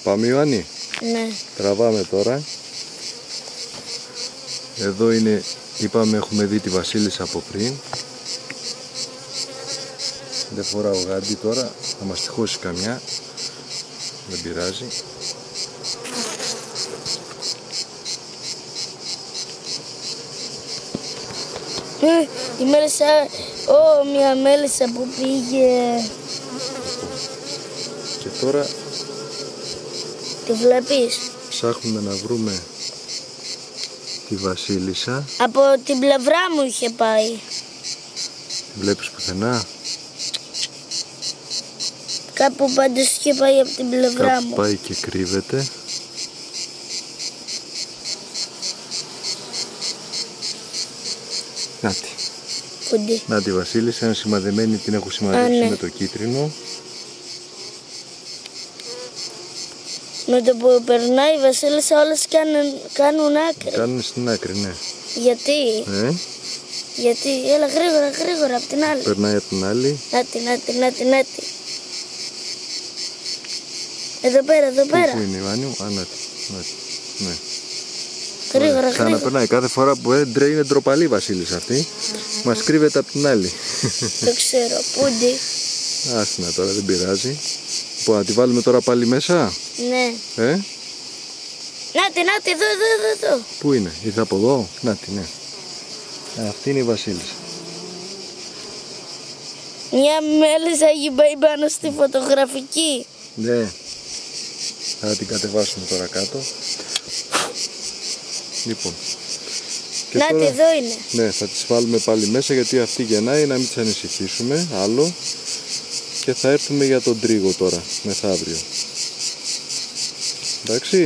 Πάμε Ιωάννη. Ναι. Τραβάμε τώρα. Εδώ είναι, είπαμε, έχουμε δει τη Βασίλισσα από πριν. Δεν φοράω γάντι τώρα, θα μας τυχώσει καμιά. Δεν πειράζει. Η μέλισσα, μια μέλισσα που πήγε. Και τώρα Τη βλέπεις? ψάχνουμε να βρούμε τη Βασίλισσα. Από την πλευρά μου είχε πάει. Τη βλέπεις πουθενά? Κάπου πάντως είχε πάει από την πλευρά Κάπου μου. πάει και κρύβεται. Νάτι. Κοντή. Να τη Βασίλισσα, είναι σημαδεμένη, την έχω σημαδέψει ναι. με το κίτρινο. Με το που περνάει η Βασίλισσα όλες κάνουν άκρη. Κάνουν στην άκρη, ναι. Γιατί? Γιατί, έλα γρήγορα από την άλλη. Περνάει από την άλλη. Νάτι. Εδώ πέρα. Πού είναι, Ιωάννη μου? Νάτι. Ναι. Γρήγορα. Ξαναπερνάει. Κάθε φορά που είναι ντροπαλή η Βασίλισσα αυτή. Μας κρύβεται από την άλλη. Το ξέρω, πούντι. Άστινα τώρα, δεν πειράζει. Λοιπόν, να τη βάλουμε τώρα πάλι μέσα. Ναι. Νάτι, εδώ. Πού είναι, ήρθε από εδώ? Νάτι, ναι. Αυτή είναι η Βασίλισσα. Μια μέλισσα έχει πάει πάνω στη φωτογραφική. Ναι. Θα την κατεβάσουμε τώρα κάτω. Λοιπόν. Και Νάτι, τώρα, εδώ είναι. ναι, θα τις βάλουμε πάλι μέσα γιατί αυτή γεννάει, να μην τις ανησυχήσουμε άλλο. Και θα έρθουμε για τον τρίγο τώρα, μεθαύριο. Εντάξει.